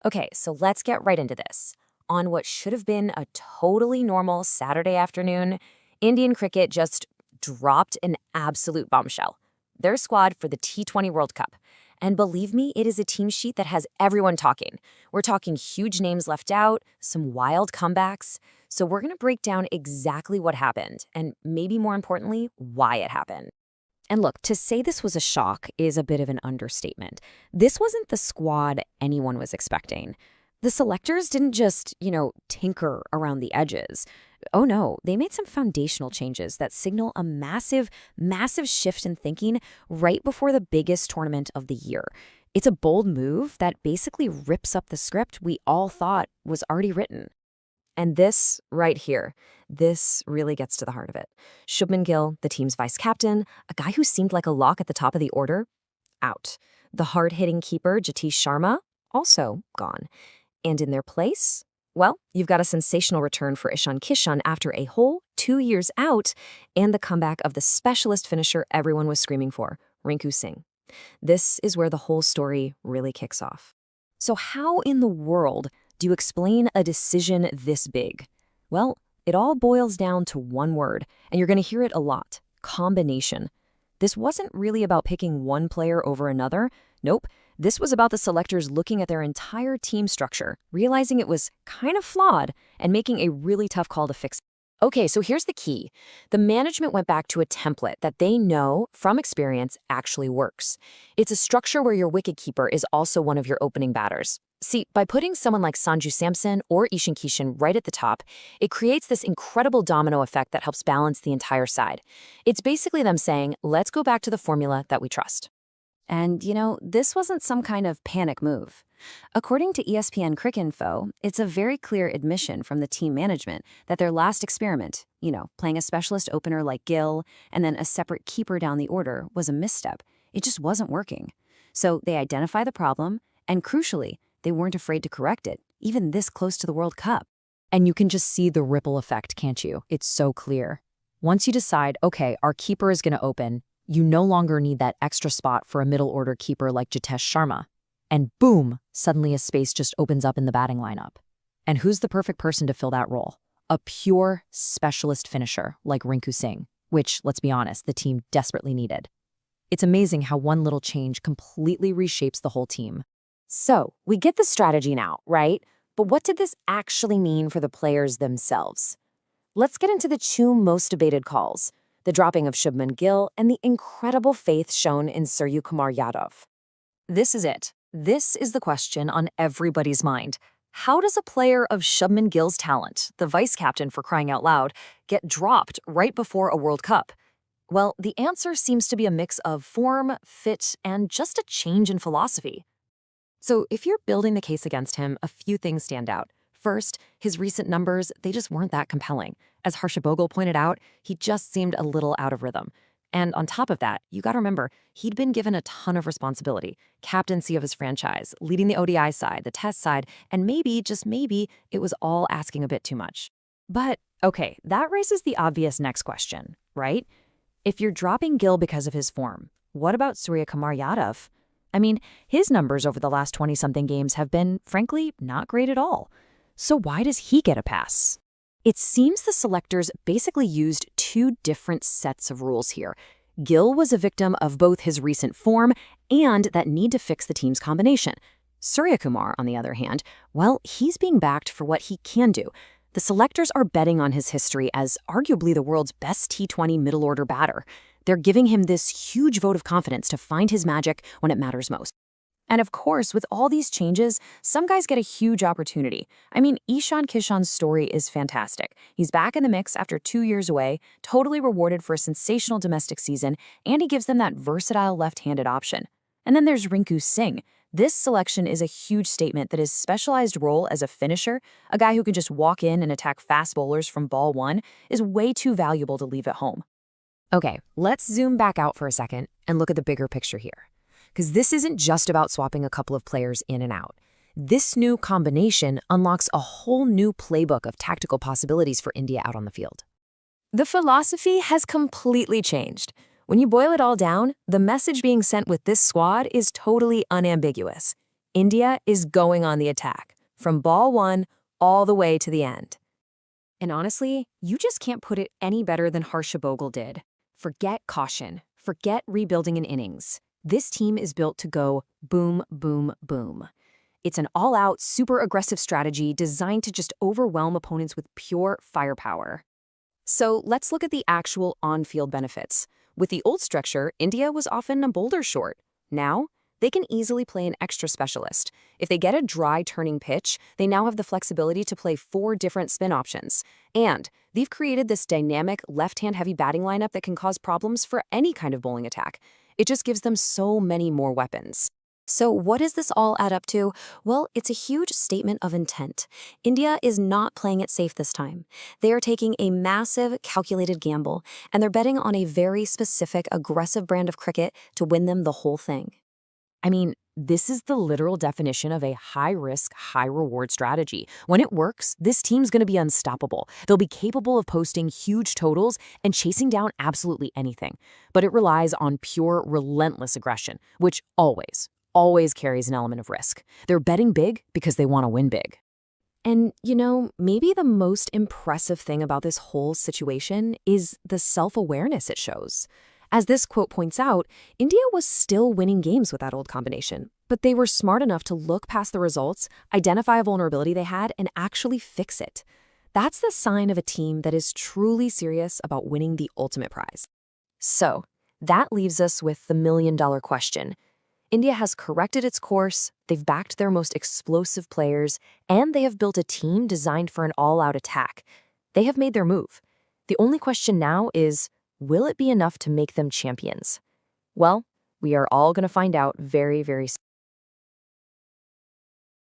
Okay, so let's get right into this. On what should have been a totally normal Saturday afternoon, Indian cricket just dropped an absolute bombshell. Their squad for the T20 World Cup. And believe me, it is a team sheet that has everyone talking. We're talking huge names left out, some wild comebacks. So we're going to break down exactly what happened, and maybe more importantly, why it happened. And look, to say this was a shock is a bit of an understatement. This wasn't the squad anyone was expecting. The selectors didn't just, tinker around the edges. Oh no, they made some foundational changes that signal a massive, massive shift in thinking right before the biggest tournament of the year. It's a bold move that basically rips up the script we all thought was already written. And this right here, this really gets to the heart of it. Shubman Gill, the team's vice captain, a guy who seemed like a lock at the top of the order, out. The hard-hitting keeper, Jatish Sharma, also gone. And in their place, well, you've got a sensational return for Ishan Kishan after a whole 2 years out, and the comeback of the specialist finisher everyone was screaming for, Rinku Singh. This is where the whole story really kicks off. So how in the world do you explain a decision this big? Well, it all boils down to one word, and you're going to hear it a lot: combination. This wasn't really about picking one player over another. Nope. This was about the selectors looking at their entire team structure, realizing it was kind of flawed, and making a really tough call to fix it. Okay, so here's the key. The management went back to a template that they know from experience actually works. It's a structure where your wicketkeeper is also one of your opening batters. See, by putting someone like Sanju Samson or Ishan Kishan right at the top, it creates this incredible domino effect that helps balance the entire side. It's basically them saying, let's go back to the formula that we trust. And, this wasn't some kind of panic move. According to ESPN Cricinfo, it's a very clear admission from the team management that their last experiment, playing a specialist opener like Gill and then a separate keeper down the order, was a misstep. It just wasn't working. So they identify the problem, and crucially, they weren't afraid to correct it, even this close to the World Cup. And you can just see the ripple effect, can't you? It's so clear. Once you decide, okay, our keeper is going to open, you no longer need that extra spot for a middle-order keeper like Jatish Sharma. And boom, suddenly a space just opens up in the batting lineup. And who's the perfect person to fill that role? A pure specialist finisher like Rinku Singh, which, let's be honest, the team desperately needed. It's amazing how one little change completely reshapes the whole team. So, we get the strategy now, right? But what did this actually mean for the players themselves? Let's get into the two most debated calls: the dropping of Shubman Gill and the incredible faith shown in Suryakumar Yadav. This is it. This is the question on everybody's mind. How does a player of Shubman Gill's talent, the vice captain for crying out loud, get dropped right before a World Cup? Well, the answer seems to be a mix of form, fit, and just a change in philosophy. So if you're building the case against him, a few things stand out. First, his recent numbers, they just weren't that compelling. As Harsha Bogle pointed out, he just seemed a little out of rhythm. And on top of that, you gotta remember, he'd been given a ton of responsibility: captaincy of his franchise, leading the ODI side, the test side, and maybe, just maybe, it was all asking a bit too much. But, okay, that raises the obvious next question, right? If you're dropping Gill because of his form, what about Suryakumar Yadav? I mean, his numbers over the last 20-something games have been, frankly, not great at all. So why does he get a pass? It seems the selectors basically used two different sets of rules here. Gill was a victim of both his recent form and that need to fix the team's combination. Suryakumar, on the other hand, well, he's being backed for what he can do. The selectors are betting on his history as arguably the world's best T20 middle-order batter. They're giving him this huge vote of confidence to find his magic when it matters most. And of course, with all these changes, some guys get a huge opportunity. I mean, Ishan Kishan's story is fantastic. He's back in the mix after 2 years away, totally rewarded for a sensational domestic season, and he gives them that versatile left-handed option. And then there's Rinku Singh. This selection is a huge statement that his specialized role as a finisher, a guy who can just walk in and attack fast bowlers from ball one, is way too valuable to leave at home. Okay, let's zoom back out for a second and look at the bigger picture here. Because this isn't just about swapping a couple of players in and out. This new combination unlocks a whole new playbook of tactical possibilities for India out on the field. The philosophy has completely changed. When you boil it all down, the message being sent with this squad is totally unambiguous. India is going on the attack, from ball one all the way to the end. And honestly, you just can't put it any better than Harsha Bogle did. Forget caution. Forget rebuilding in innings. This team is built to go boom, boom, boom. It's an all-out, super aggressive strategy designed to just overwhelm opponents with pure firepower. So let's look at the actual on-field benefits. With the old structure, India was often a bowler short. Now, they can easily play an extra specialist. If they get a dry turning pitch, they now have the flexibility to play 4 different spin options. And they've created this dynamic left-hand heavy batting lineup that can cause problems for any kind of bowling attack. It just gives them so many more weapons. So what does this all add up to? Well, it's a huge statement of intent. India is not playing it safe this time. They are taking a massive, calculated gamble, and they're betting on a very specific, aggressive brand of cricket to win them the whole thing. I mean, this is the literal definition of a high-risk, high-reward strategy. When it works, this team's going to be unstoppable. They'll be capable of posting huge totals and chasing down absolutely anything. But it relies on pure, relentless aggression, which always carries an element of risk. They're betting big because they want to win big. And, maybe the most impressive thing about this whole situation is the self-awareness it shows. As this quote points out, India was still winning games with that old combination, but they were smart enough to look past the results, identify a vulnerability they had, and actually fix it. That's the sign of a team that is truly serious about winning the ultimate prize. So, that leaves us with the million-dollar question. India has corrected its course, they've backed their most explosive players, and they have built a team designed for an all-out attack. They have made their move. The only question now is, will it be enough to make them champions? Well, we are all going to find out very, very soon.